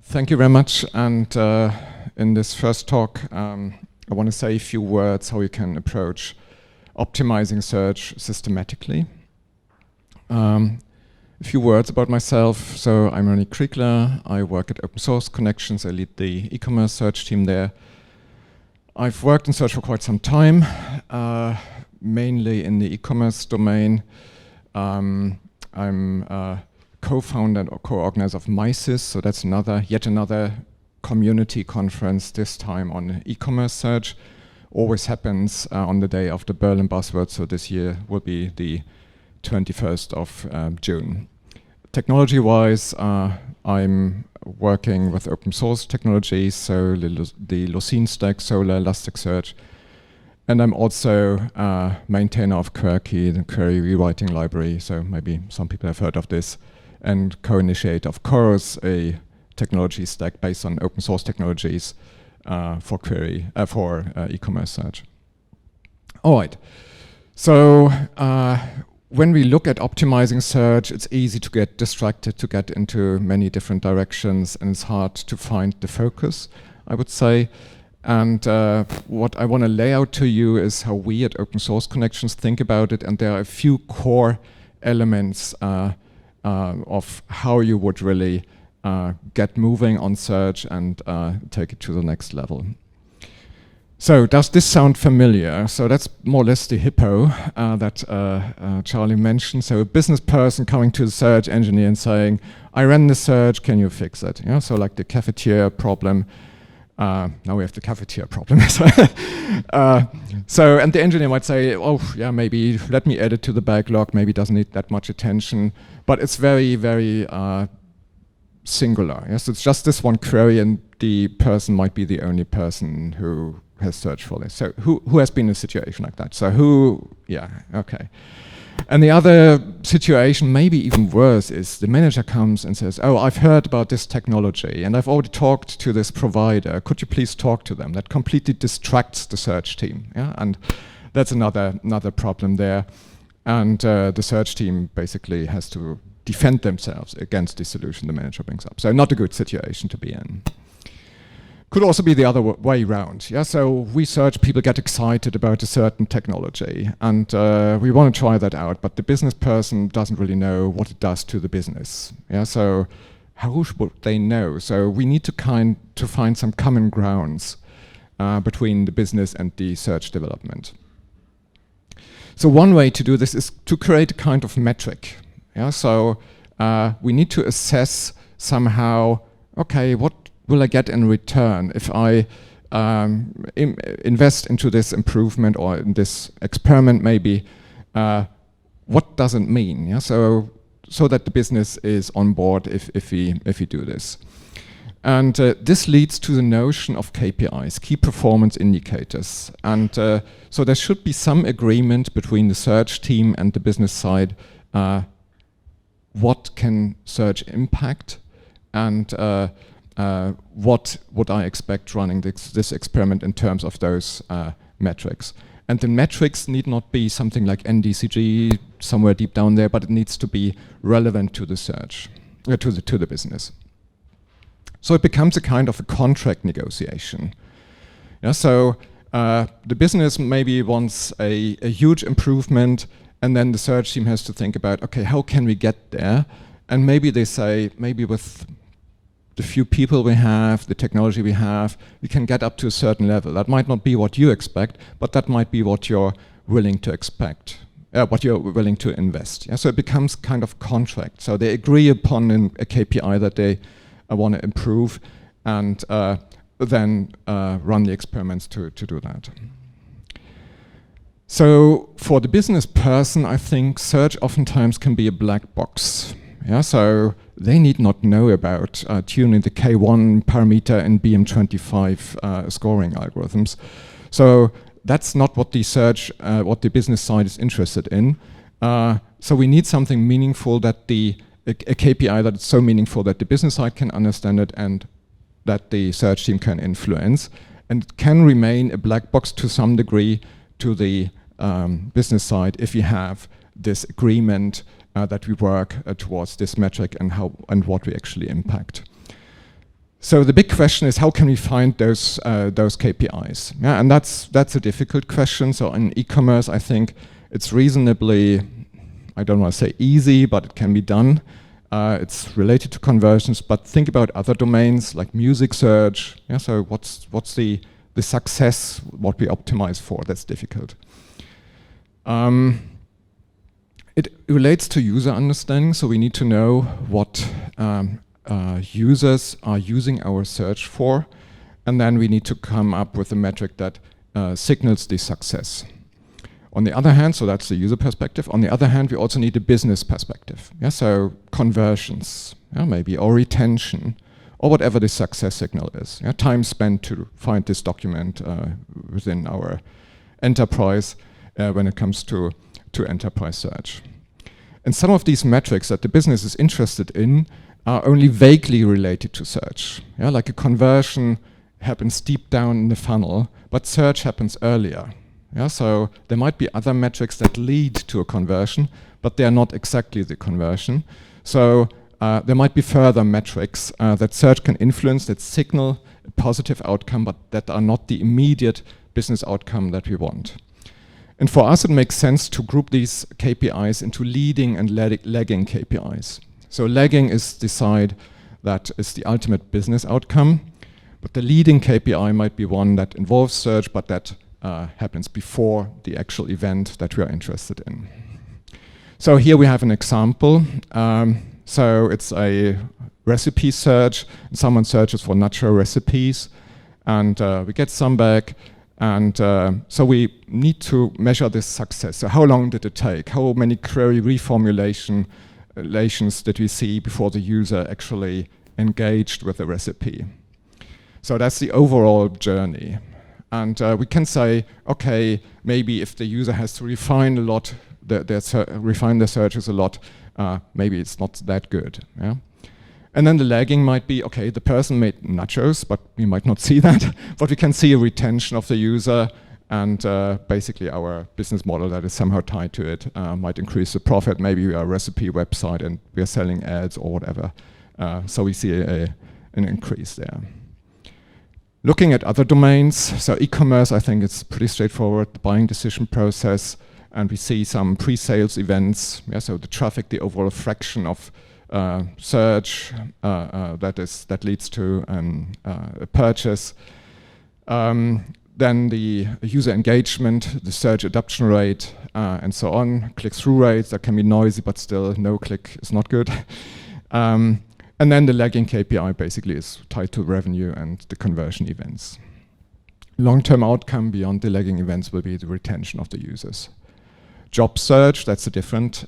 Thank you very much. And in this first talk, I want to say a few words how you can approach optimizing search systematically. A few words about myself. So I'm Rene Kriegler. I work at OpenSource Connections. I lead the e-commerce search team there. I've worked in search for quite some time, mainly in the e-commerce domain. I'm co-founder or co-organizer of MySys, so that's yet another community conference, this time on e-commerce search. Always happens on the day of the Berlin Buzzword, so this year will be the 21st of June. Technology-wise, I'm working with open source technologies, so the Lucene stack, Solr, Elasticsearch, and I'm also maintainer of Quirky, the query rewriting library, so maybe some people have heard of this, and co-initiator of Chorus, a technology stack based on open source technologies for e-commerce search. All right, so when we look at optimizing search, it's easy to get distracted, to get into many different directions, and it's hard to find the focus, I would say. And what I want to lay out to you is how we at Open Source Connections think about it, and there are a few core elements of how you would really get moving on search and take it to the next level. So does this sound familiar? So that's more or less the hippo that Charlie mentioned. So a business person coming to the search engineer and saying, I ran the search, can you fix it? Yeah, so like the cafeteria problem. Now we have the cafeteria problem. And the engineer might say, oh yeah, maybe let me add it to the backlog, maybe it doesn't need that much attention, but it's very, very singular. Yes, it's just this one query and the person might be the only person who has searched for this. So who has been in a situation like that? So okay. And the other situation, maybe even worse, is the manager comes and says, oh, I've heard about this technology and I've already talked to this provider. Could you please talk to them? That completely distracts the search team. Yeah? And that's another problem there. And the search team basically has to defend themselves against the solution the manager brings up. So not a good situation to be in. Could also be the other way around. Yeah, so we search, people get excited about a certain technology, and we want to try that out, but the business person doesn't really know what it does to the business. Yeah, so how would they know? So we need to find some common grounds between the business and the search development. So one way to do this is to create a kind of metric. Yeah, so we need to assess somehow, okay, what will I get in return if I invest into this improvement or in this experiment maybe? What does it mean? Yeah? So that the business is on board if we do this. And this leads to the notion of KPIs, key performance indicators. And so there should be some agreement between the search team and the business side. What can search impact, and what would I expect running this experiment in terms of those metrics. And the metrics need not be something like NDCG somewhere deep down there, but it needs to be relevant to the search, to the business. So it becomes a kind of a contract negotiation. Yeah, so the business maybe wants a huge improvement, and then the search team has to think about, okay, how can we get there? And maybe they say, maybe with the few people we have, the technology we have, we can get up to a certain level. That might not be what you expect, but that might be what you're willing to expect, what you're willing to invest. Yeah? So it becomes kind of contract. So they agree upon a KPI that they want to improve, and then run the experiments to do that. So for the business person, I think search oftentimes can be a black box. Yeah, so they need not know about tuning the K1 parameter in BM25 scoring algorithms. So that's not what what the business side is interested in. So we need something meaningful that a KPI that is so meaningful that the business side can understand it and that the search team can influence, and it can remain a black box to some degree to the business side if you have this agreement that we work towards this metric and what we actually impact. So the big question is, how can we find those KPIs? Yeah, and that's a difficult question. So in e-commerce, I think it's reasonably, I don't want to say easy, but it can be done. It's related to conversions, but think about other domains like music search. Yeah, so what's the success, what we optimize for? That's difficult. It relates to user understanding, so we need to know what users are using our search for, and then we need to come up with a metric that signals the success. On the other hand, so that's the user perspective. On the other hand, we also need a business perspective. Yeah, so conversions, yeah, maybe, or retention, or whatever the success signal is. Yeah, time spent to find this document within our enterprise when it comes to enterprise search. And some of these metrics that the business is interested in are only vaguely related to search. Yeah, like a conversion happens deep down in the funnel, but search happens earlier. Yeah, so there might be other metrics that lead to a conversion, but they are not exactly the conversion. So there might be further metrics that search can influence, that signal a positive outcome, but that are not the immediate business outcome that we want. And for us, it makes sense to group these KPIs into leading and lagging KPIs. So lagging is the side that is the ultimate business outcome, but the leading KPI might be one that involves search, but that happens before the actual event that we are interested in. So here we have an example. So it's a recipe search. Someone searches for natural recipes, and we get some back. And so we need to measure this success. So how long did it take? How many query reformulations did we see before the user actually engaged with the recipe? So that's the overall journey. And we can say, okay, maybe if the user has to refine a lot, refine their searches a lot, maybe it's not that good. Yeah? And then the lagging might be, okay, the person made nachos, but we might not see that, but we can see a retention of the user, and basically our business model that is somehow tied to it might increase the profit. Maybe we are a recipe website and we are selling ads or whatever. So we see an increase there. Looking at other domains, so e-commerce, I think it's pretty straightforward, the buying decision process, and we see some pre-sales events. Yeah, so the traffic, the overall fraction of search that leads to a purchase. Then the user engagement, the search adoption rate, and so on. Click-through rates, that can be noisy, but still no click is not good. And then the lagging KPI basically is tied to revenue and the conversion events. Long-term outcome beyond the lagging events will be the retention of the users. Job search, that's a different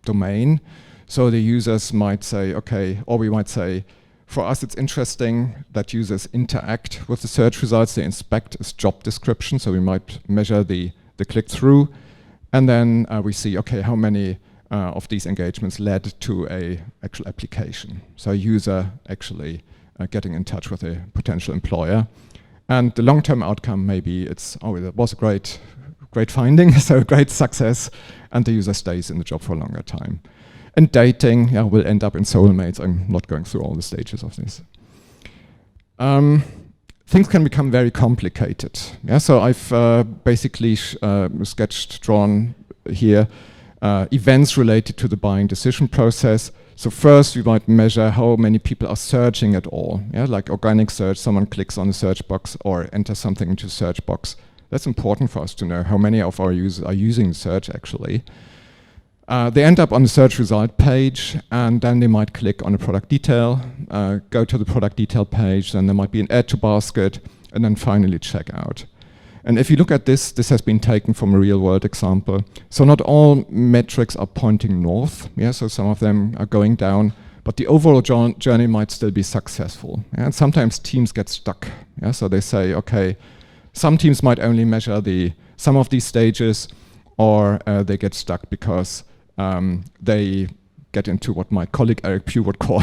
domain. So the users might say, okay, or we might say, for us it's interesting that users interact with the search results, they inspect as job description, so we might measure the click-through, and then we see, okay, how many of these engagements led to a actual application. So a user actually getting in touch with a potential employer. And the long-term outcome maybe it's, oh, it was a great finding, so great success, and the user stays in the job for a longer time. And dating, yeah, will end up in soulmates. I'm not going through all the stages of this. Things can become very complicated. Yeah, so I've basically drawn here events related to the buying decision process. So first we might measure how many people are searching at all. Yeah, like organic search, someone clicks on the search box or enters something into the search box. That's important for us to know how many of our users are using the search actually. They end up on the search result page, and then they might click on the product detail, go to the product detail page, then there might be an add to basket, and then finally check out. And if you look at this has been taken from a real world example. So not all metrics are pointing north, yeah, so some of them are going down, but the overall journey might still be successful. Yeah? And sometimes teams get stuck, yeah, so they say, okay, some teams might only measure some of these stages, or they get stuck because they get into what my colleague Eric Pugh would call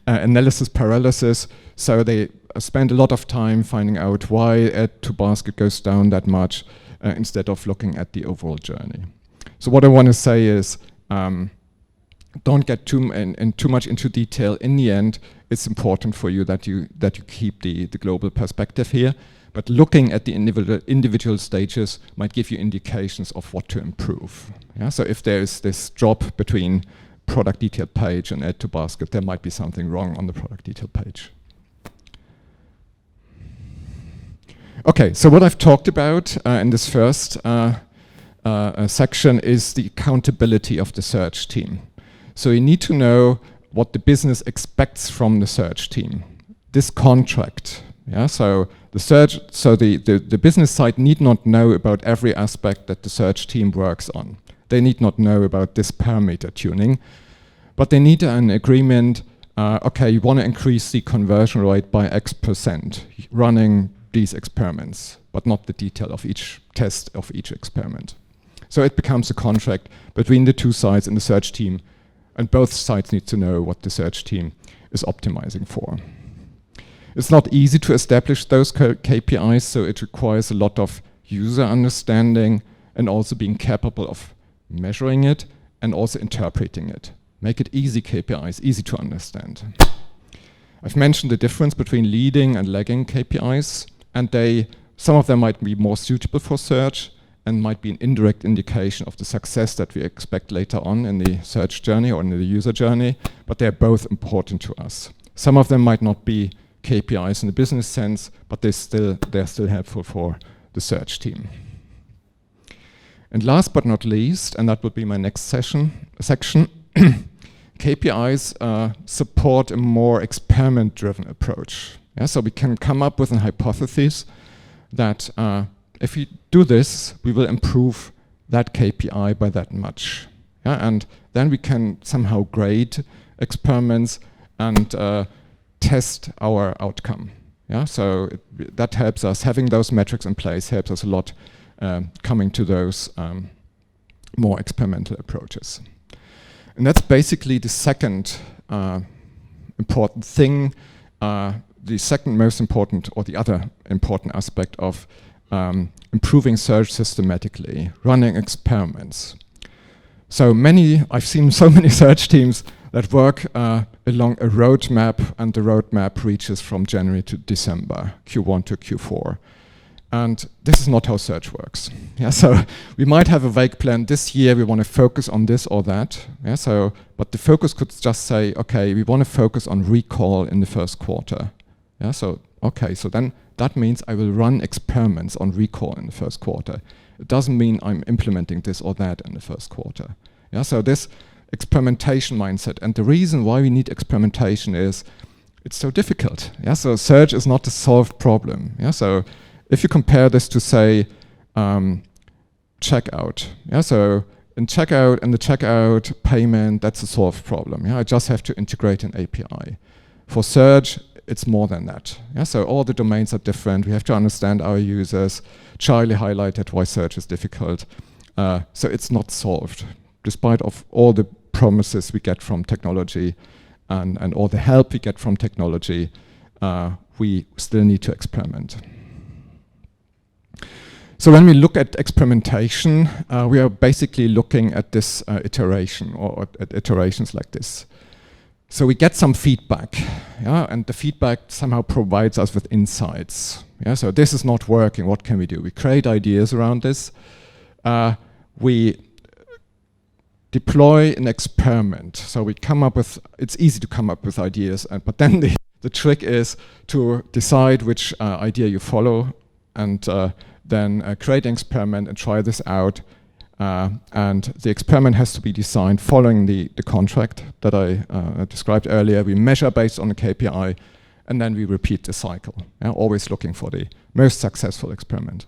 analysis paralysis. So they spend a lot of time finding out why add to basket goes down that much instead of looking at the overall journey. So what I want to say is don't get too much into detail. In the end, it's important for you that you keep the global perspective here. But looking at the individual stages might give you indications of what to improve. Yeah? So if there is this drop between product detail page and add to basket, there might be something wrong on the product detail page. Okay, so what I've talked about in this first section is the accountability of the search team. So you need to know what the business expects from the search team. This contract, yeah, so the business side need not know about every aspect that the search team works on. They need not know about this parameter tuning, but they need an agreement, okay, you want to increase the conversion rate by X% running these experiments, but not the detail of each test of each experiment. So it becomes a contract between the two sides in the search team, and both sides need to know what the search team is optimizing for. It's not easy to establish those KPIs, so it requires a lot of user understanding and also being capable of measuring it and also interpreting it. Make it easy KPIs, easy to understand. I've mentioned the difference between leading and lagging KPIs, and some of them might be more suitable for search and might be an indirect indication of the success that we expect later on in the search journey or in the user journey, but they're both important to us. Some of them might not be KPIs in the business sense, but they're still helpful for the search team. And last but not least, and that will be my next section, KPIs support a more experiment-driven approach. Yeah, so we can come up with a hypothesis that if we do this, we will improve that KPI by that much. Yeah, and then we can somehow grade experiments and test our outcome. Yeah, so that helps us. Having those metrics in place helps us a lot coming to those more experimental approaches. And that's basically the second important thing, the second most important, or the other important aspect of improving search systematically, running experiments. So I've seen so many search teams that work along a roadmap, and the roadmap reaches from January to December, Q1 to Q4. And this is not how search works. Yeah, so we might have a vague plan. This year we want to focus on this or that. Yeah, so, but the focus could just say, okay, we want to focus on recall in the first quarter. Yeah, so okay, so then that means I will run experiments on recall in the first quarter. It doesn't mean I'm implementing this or that in the first quarter. Yeah, so this experimentation mindset, and the reason why we need experimentation is it's so difficult. Yeah, so search is not a solved problem. Yeah, so if you compare this to, say, checkout, yeah, so in checkout and the checkout payment, that's a solved problem. Yeah, I just have to integrate an API. For search, it's more than that. Yeah, so all the domains are different. We have to understand our users. Charlie highlighted why search is difficult. So it's not solved, despite of all the promises we get from technology and all the help we get from technology. We still need to experiment. So when we look at experimentation, we are basically looking at this iteration, or at iterations like this. So we get some feedback, yeah, and the feedback somehow provides us with insights. Yeah, so this is not working, what can we do? We create ideas around this. We deploy an experiment. So we come up with, it's easy to come up with ideas, but then the trick is to decide which idea you follow, and then create an experiment and try this out. And the experiment has to be designed following the contract that I described earlier. We measure based on the KPI, and then we repeat the cycle, always looking for the most successful experiment.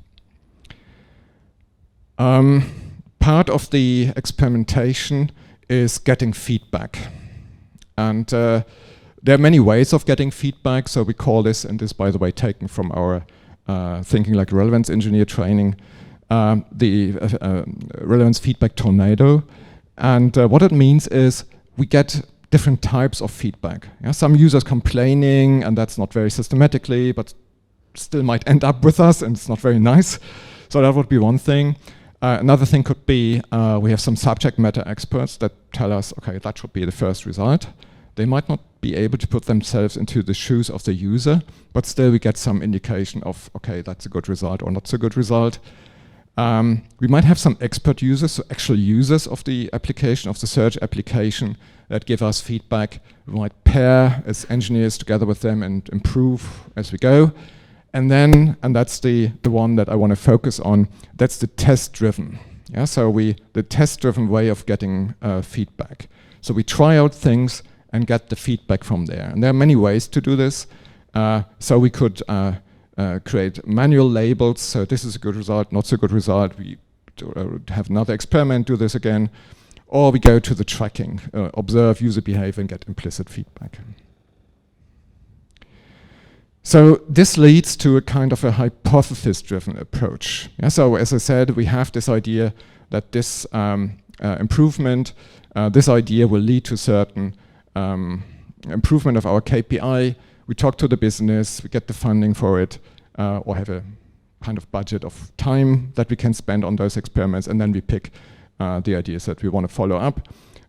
Part of the experimentation is getting feedback. And there are many ways of getting feedback, so we call this, and this, by the way, taken from our Thinking Like a Relevance Engineer training, the relevance feedback tornado. And what it means is we get different types of feedback. Yeah, some users complaining, and that's not very systematically, but still might end up with us, and it's not very nice. So that would be one thing. Another thing could be we have some subject matter experts that tell us, okay, that should be the first result. They might not be able to put themselves into the shoes of the user, but still we get some indication of, okay, that's a good result or not so good result. We might have some expert users, so actual users of the application, of the search application, that give us feedback. We might pair as engineers together with them and improve as we go. And then, and that's the one that I want to focus on, that's the test-driven. Yeah, so the test-driven way of getting feedback. So we try out things and get the feedback from there. And there are many ways to do this. So we could create manual labels. So this is a good result, not so good result. We have another experiment, do this again. Or we go to the tracking, observe user behavior and get implicit feedback. So this leads to a kind of a hypothesis-driven approach. Yeah, so as I said, we have this idea that this improvement, this idea will lead to certain improvement of our KPI. We talk to the business, we get the funding for it, or have a kind of budget of time that we can spend on those experiments, and then we pick the ideas that we want to follow up.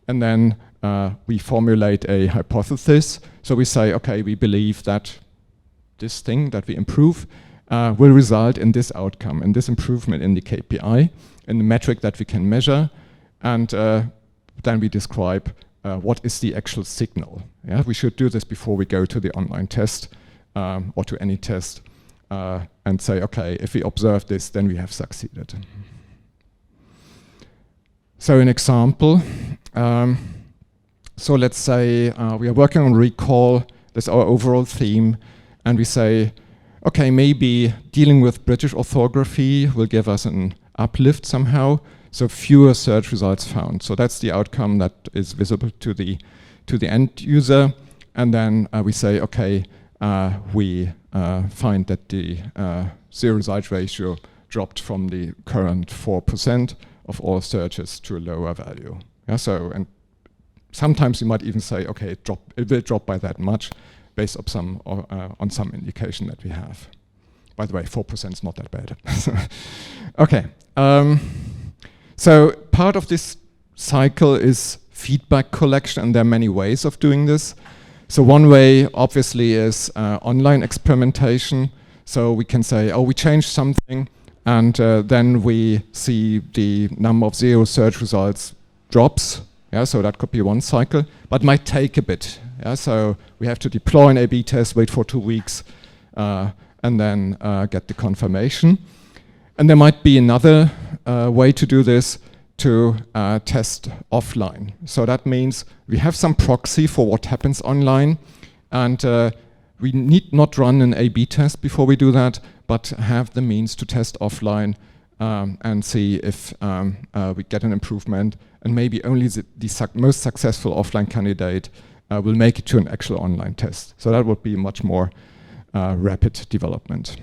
And then we formulate a hypothesis. So we say, okay, we believe that this thing that we improve will result in this outcome, in this improvement in the KPI, in the metric that we can measure. And then we describe what is the actual signal. Yeah? We should do this before we go to the online test or to any test and say, okay, if we observe this, then we have succeeded. So an example, so let's say we are working on recall, that's our overall theme, and we say, okay, maybe dealing with British orthography will give us an uplift somehow, so fewer search results found. So that's the outcome that is visible to the end user, and then we say, okay, we find that the zero result ratio dropped from the current 4% of all searches to a lower value. Yeah, so, and sometimes you might even say, okay, it will drop by that much, based on some indication that we have. By the way, 4% is not that bad. Okay, so part of this cycle is feedback collection, and there are many ways of doing this. So one way, obviously, is online experimentation. So we can say, oh, we changed something, and then we see the number of zero search results drops. Yeah, so that could be one cycle, but might take a bit. Yeah, so we have to deploy an A/B test, wait for 2 weeks, and then get the confirmation. And there might be another way to do this, to test offline. So that means we have some proxy for what happens online, and we need not run an A/B test before we do that, but have the means to test offline and see if we get an improvement, and maybe only the most successful offline candidate will make it to an actual online test. So that would be much more rapid development.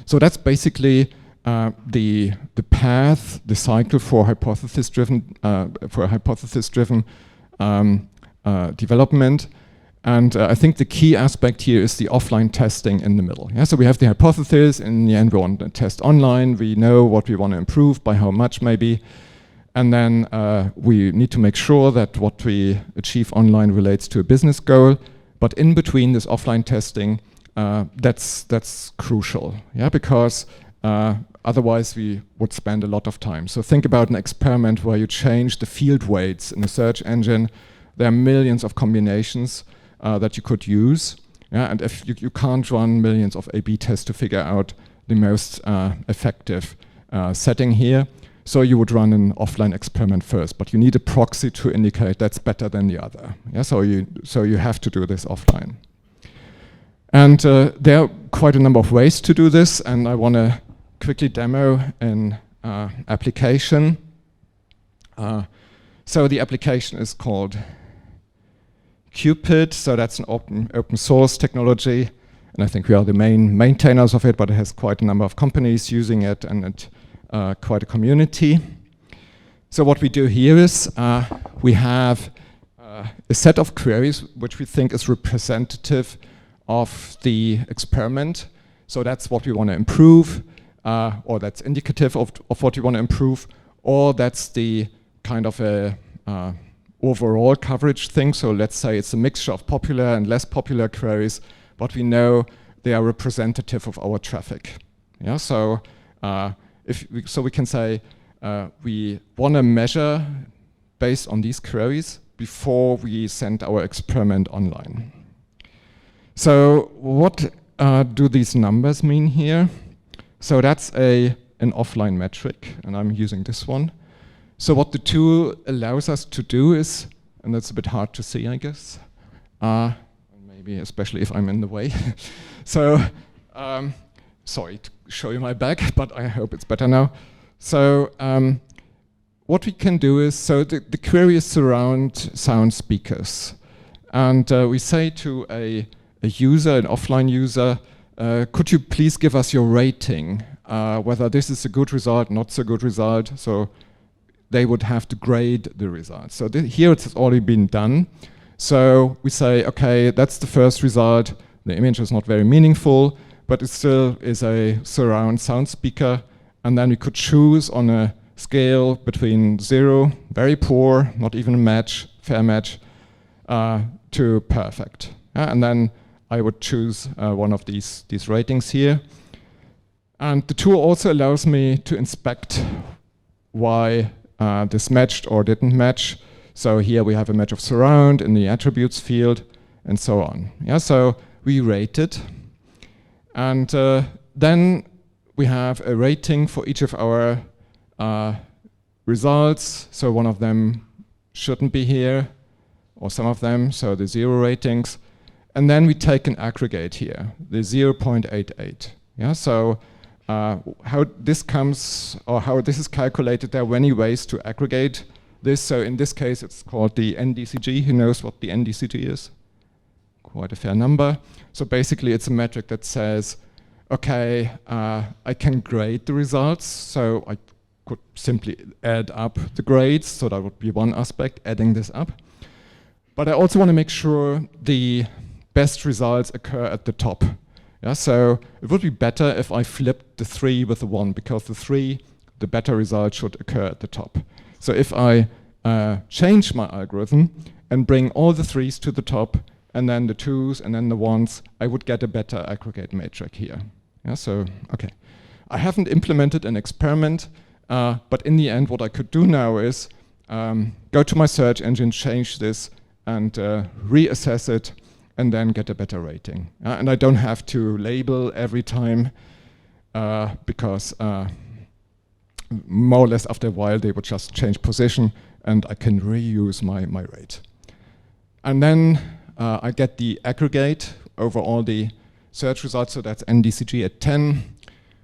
So that's basically the path, the cycle for hypothesis-driven development. And I think the key aspect here is the offline testing in the middle. Yeah, so we have the hypothesis, in the end we want to test online, we know what we want to improve, by how much maybe, and then we need to make sure that what we achieve online relates to a business goal, but in between this offline testing, that's crucial, yeah, because otherwise we would spend a lot of time. So think about an experiment where you change the field weights in a search engine. There are millions of combinations that you could use. Yeah, and if you can't run millions of A/B tests to figure out the most effective setting here, so you would run an offline experiment first, but you need a proxy to indicate that's better than the other. Yeah, so you have to do this offline. And there are quite a number of ways to do this, and I want to quickly demo an application. So the application is called Cupid, so that's an open source technology, and I think we are the main maintainers of it, but it has quite a number of companies using it, and quite a community. So what we do here is we have a set of queries which we think is representative of the experiment. So that's what we want to improve, or that's indicative of what we want to improve, or that's the kind of a overall coverage thing. So let's say it's a mixture of popular and less popular queries, but we know they are representative of our traffic. Yeah, so we can say we want to measure based on these queries before we send our experiment online. So what do these numbers mean here? So that's an offline metric, and I'm using this one. So what the tool allows us to do is, and that's a bit hard to see, I guess, maybe especially if I'm in the way. So, sorry to show you my back, but I hope it's better now. So what we can do is, so the query is surround sound speakers. And we say to a user, an offline user, could you please give us your rating, whether this is a good result, not so good result. So they would have to grade the result. So here it's already been done. So we say, okay, that's the first result. The image is not very meaningful, but it still is a surround sound speaker. And then we could choose on a scale between 0, very poor, not even a match, fair match, to perfect. And then I would choose one of these ratings here. And the tool also allows me to inspect why this matched or didn't match. So here we have a match of surround in the attributes field and so on. Yeah, so we rate it. And then we have a rating for each of our results. So one of them shouldn't be here, or some of them, so the 0 ratings. And then we take an aggregate here, the 0.88. Yeah, so how this comes, or how this is calculated, there are many ways to aggregate this. So in this case, it's called the NDCG. Who knows what the NDCG is? Quite a fair number. So basically, it's a metric that says, okay, I can grade the results. So I could simply add up the grades. So that would be one aspect, adding this up. But I also want to make sure the best results occur at the top. Yeah, so it would be better if I flipped the 3 with the 1, because the better result should occur at the top. So if I change my algorithm and bring all the 3s to the top, and then the 2s, and then the 1s, I would get a better aggregate matrix here. Yeah, so, okay. I haven't implemented an experiment, but in the end, what I could do now is go to my search engine, change this, and reassess it, and then get a better rating. And I don't have to label every time, because more or less after a while, they would just change position, and I can reuse my rate. And then I get the aggregate over all the search results, so that's NDCG at 10.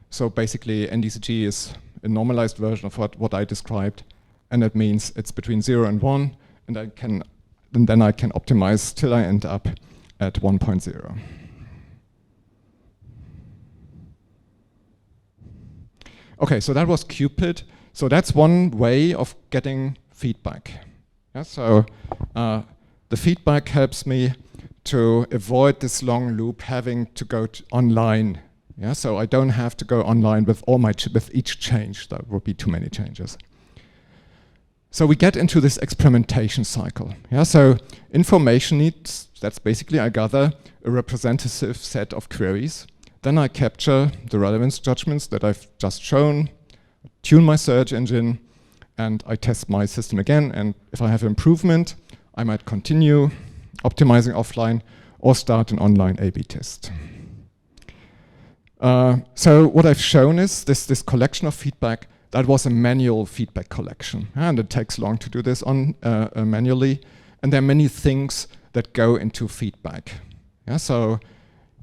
So basically, NDCG is a normalized version of what I described, and that means it's between 0 and 1, and then I can optimize till I end up at 1.0. Okay, so that was Cupid. So that's one way of getting feedback. Yeah, so the feedback helps me to avoid this long loop having to go online. Yeah, so I don't have to go online with with each change. That would be too many changes. So we get into this experimentation cycle. Yeah, so information needs, that's basically I gather a representative set of queries. Then I capture the relevance judgments that I've just shown, tune my search engine, and I test my system again. And if I have improvement, I might continue optimizing offline or start an online A/B test. So what I've shown is this collection of feedback. That was a manual feedback collection, and it takes long to do this manually. And there are many things that go into feedback. Yeah, so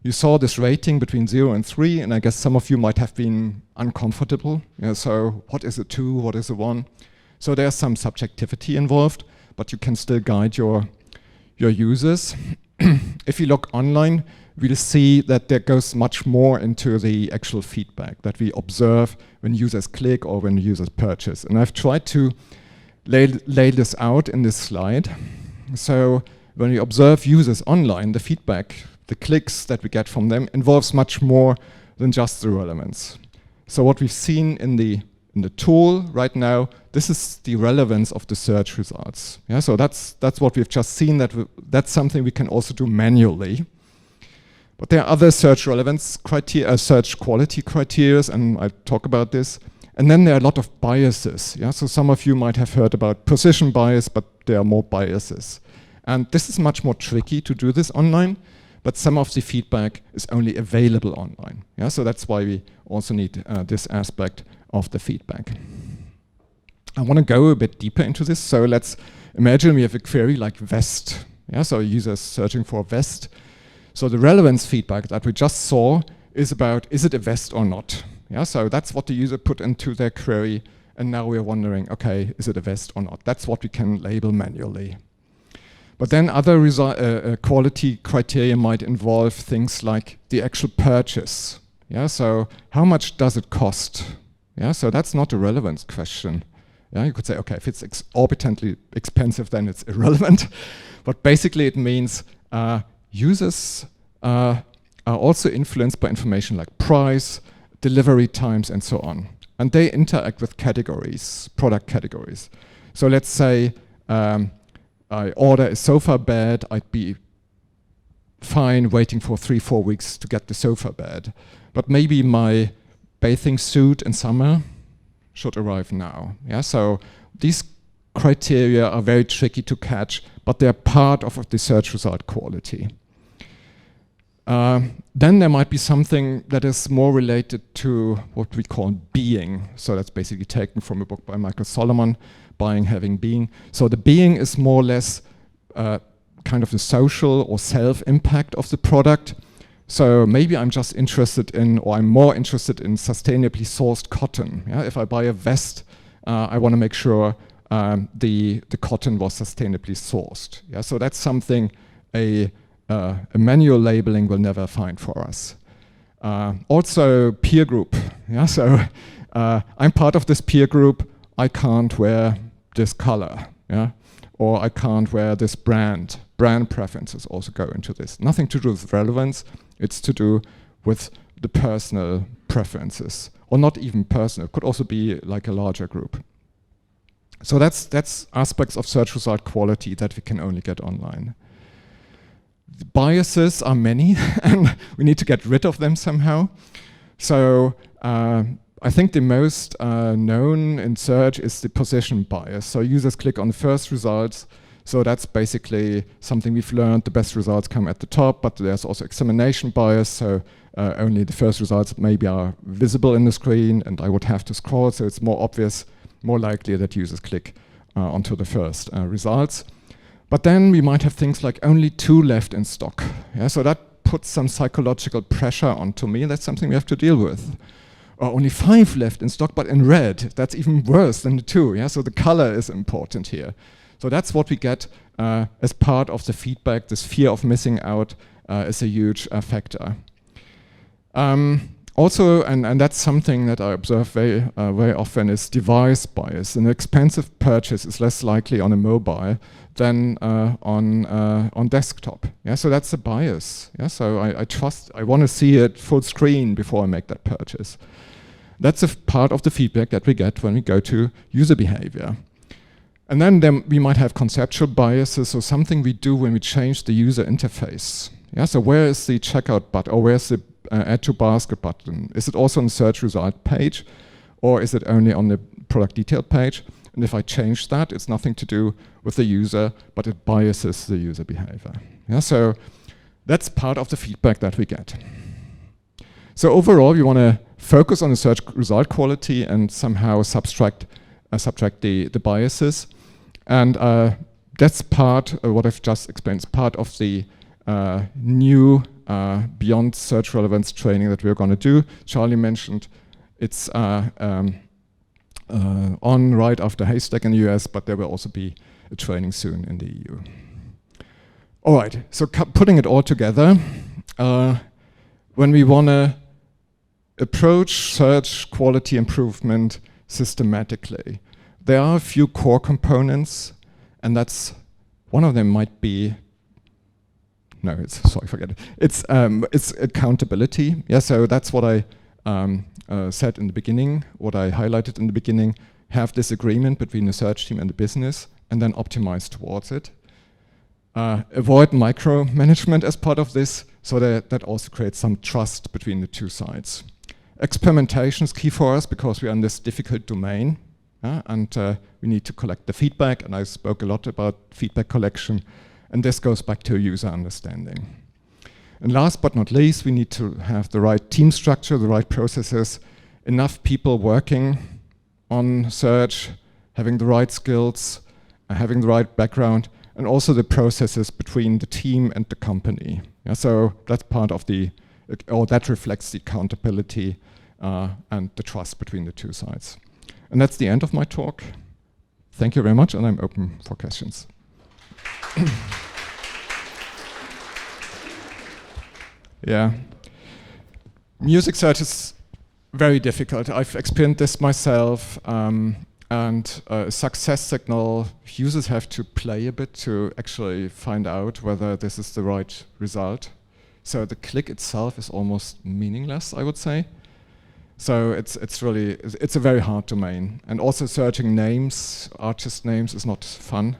you saw this rating between 0 and 3, and I guess some of you might have been uncomfortable. Yeah, so what is a 2? What is a 1? So there's some subjectivity involved, but you can still guide your users. If you look online, we'll see that there goes much more into the actual feedback that we observe when users click or when users purchase. And I've tried to lay this out in this slide. So when we observe users online, the feedback, the clicks that we get from them involves much more than just the relevance. So what we've seen in the the tool right now, this is the relevance of the search results. Yeah, so that's what we've just seen, that's something we can also do manually. But there are other search relevance criteria, search quality criteria, and I'll talk about this. And then there are a lot of biases. Yeah, so some of you might have heard about position bias, but there are more biases. And this is much more tricky to do this online, but some of the feedback is only available online. Yeah, so that's why we also need this aspect of the feedback. I want to go a bit deeper into this. So let's imagine we have a query like vest. Yeah, so a user is searching for a vest. So the relevance feedback that we just saw is about, is it a vest or not? Yeah, so that's what the user put into their query, and now we're wondering, okay, is it a vest or not? That's what we can label manually. But then other quality criteria might involve things like the actual purchase. Yeah, so how much does it cost? Yeah, so that's not a relevance question. Yeah, you could say, okay, if it's exorbitantly expensive, then it's irrelevant. But basically it means users are also influenced by information like price, delivery times, and so on. And they interact with categories, product categories. So let's say I order a sofa bed, I'd be fine waiting for 3-4 weeks to get the sofa bed. But maybe my bathing suit in summer should arrive now. Yeah, so these criteria are very tricky to catch, but they're part of the search result quality. Then there might be something that is more related to what we call being. So that's basically taken from a book by Michael Solomon, Buying, Having, Being. So the being is more or less kind of the social or self-impact of the product. So maybe I'm just interested in, or I'm more interested in sustainably sourced cotton. Yeah? If I buy a vest, I want to make sure the cotton was sustainably sourced. Yeah? So that's something a manual labeling will never find for us. Also peer group. Yeah? So I'm part of this peer group. I can't wear this color, yeah? Or I can't wear this brand. Brand preferences also go into this. Nothing to do with relevance, it's to do with the personal preferences. Or not even personal, it could also be like a larger group. So that's aspects of search result quality that we can only get online. The biases are many, and we need to get rid of them somehow. So I think the most known in search is the position bias. So users click on the first results. So that's basically something we've learned. The best results come at the top, but there's also examination bias. So only the first results maybe are visible in the screen, and I would have to scroll. So it's more obvious, more likely that users click onto the first results. But then we might have things like only 2 left in stock. Yeah, so that puts some psychological pressure onto me. That's something we have to deal with. Or only 5 left in stock, but in red. That's even worse than the 2. Yeah? So the color is important here. So that's what we get as part of the feedback. This fear of missing out is a huge factor. Also, and that's something that I observe very often, is device bias. An expensive purchase is less likely on a mobile than on desktop. Yeah, so that's a bias. Yeah, so I want to see it full screen before I make that purchase. That's a part of the feedback that we get when we go to user behavior. And then we might have conceptual biases, or something we do when we change the user interface. Yeah, so where is the checkout button, or where's the add to basket button? Is it also on the search result page, or is it only on the product detail page? And if I change that, it's nothing to do with the user, but it biases the user behavior. Yeah, so that's part of the feedback that we get. So overall, we want to focus on the search result quality and somehow subtract the biases. And that's part, what I've just explained, is part of the new beyond search relevance training that we're going to do. Charlie mentioned it's on right after Haystack in the US, but there will also be a training soon in the EU. All right, so putting it all together, when we want to approach search quality improvement systematically, there are a few core components, and that's one of them might be, no, sorry, forget it. It's accountability. Yeah, so that's what I said in the beginning, what I highlighted in the beginning, have this agreement between the search team and the business, and then optimize towards it. Avoid micromanagement as part of this, so that also creates some trust between the two sides. Experimentation is key for us because we are in this difficult domain, and we need to collect the feedback, and I spoke a lot about feedback collection, and this goes back to user understanding. And last but not least, we need to have the right team structure, the right processes, enough people working on search, having the right skills, having the right background, and also the processes between the team and the company. Yeah, so that's part of or that reflects the accountability and the trust between the two sides. And that's the end of my talk. Thank you very much, and I'm open for questions. Yeah. Music search is very difficult. I've experienced this myself, and a success signal, users have to play a bit to actually find out whether this is the right result. So the click itself is almost meaningless, I would say. So it's a very hard domain. And also searching names, artist names, is not fun.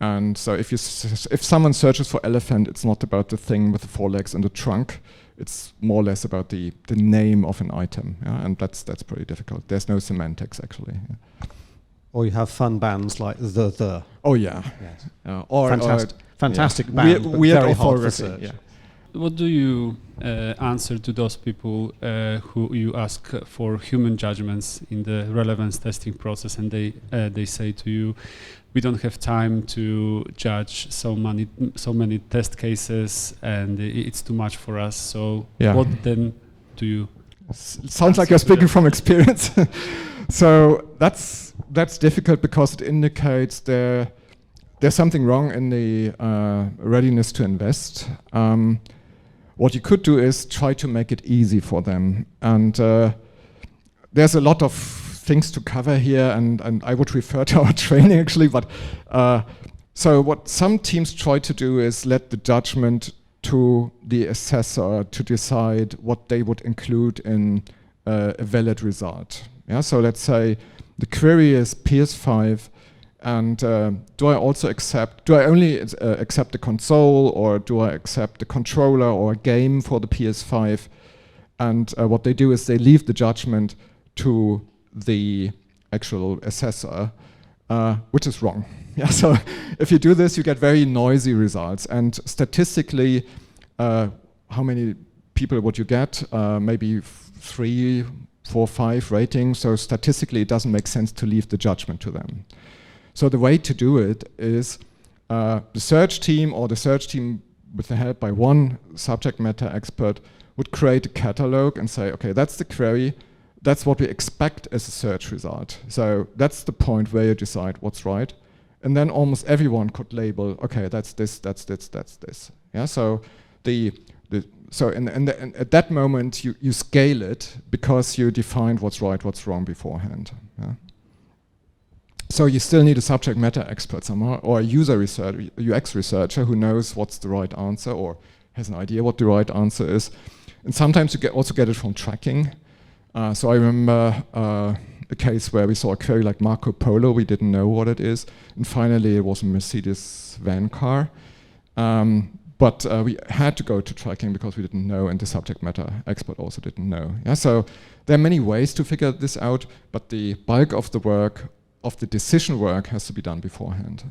And so if someone searches for elephant, it's not about the thing with the 4 legs and the trunk. It's more or less about the name of an item, yeah? And that's pretty difficult. There's no semantics, actually. Yeah. Or you have fun bands like the. Oh yeah. Yes. Fantastic yeah. band, but weird very hard for search. search. Yeah. What do you answer to those people who you ask for human judgments in the relevance testing process, and they say to you, we don't have time to judge so many test cases, and it's too much for us. So what then do you? Sounds like you're speaking from experience. So that's difficult because it indicates there's something wrong in the readiness to invest. What you could do is try to make it easy for them, and there's a lot of things to cover here, and I would refer to our training actually, but so what some teams try to do is let the judgment to the assessor to decide what they would include in a valid result. Yeah, so let's say the query is PS5, and do I only accept the console, or do I accept the controller or a game for the PS5? And what they do is they leave the judgment to the actual assessor, which is wrong. Yeah, so if you do this, you get very noisy results. And statistically, how many people would you get? Maybe 3, 4, 5 ratings. So statistically, it doesn't make sense to leave the judgment to them. So the way to do it is the search team, or the search team with the help by one subject matter expert, would create a catalog and say, okay, that's the query, that's what we expect as a search result. So that's the point where you decide what's right. And then almost everyone could label, okay, that's this, that's this, that's this. Yeah, so at that moment you scale it because you defined what's right, what's wrong beforehand. Yeah? So you still need a subject matter expert somewhere, or a UX researcher who knows what's the right answer or has an idea what the right answer is. And sometimes you also get it from tracking. So I remember a case where we saw a query like Marco Polo, we didn't know what it is, and finally it was a Mercedes van car. But we had to go to tracking because we didn't know, and the subject matter expert also didn't know. Yeah, so there are many ways to figure this out, but the bulk of the work, of the decision work, has to be done beforehand.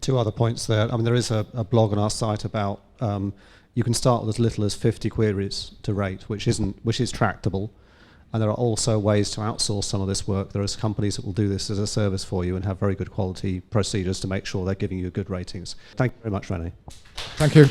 2 other points there. I mean, there is a blog on our site about you can start with as little as 50 queries to rate, which is tractable. And there are also ways to outsource some of this work. There are companies that will do this as a service for you and have very good quality procedures to make sure they're giving you good ratings. Thank you very much, Rene. Thank you.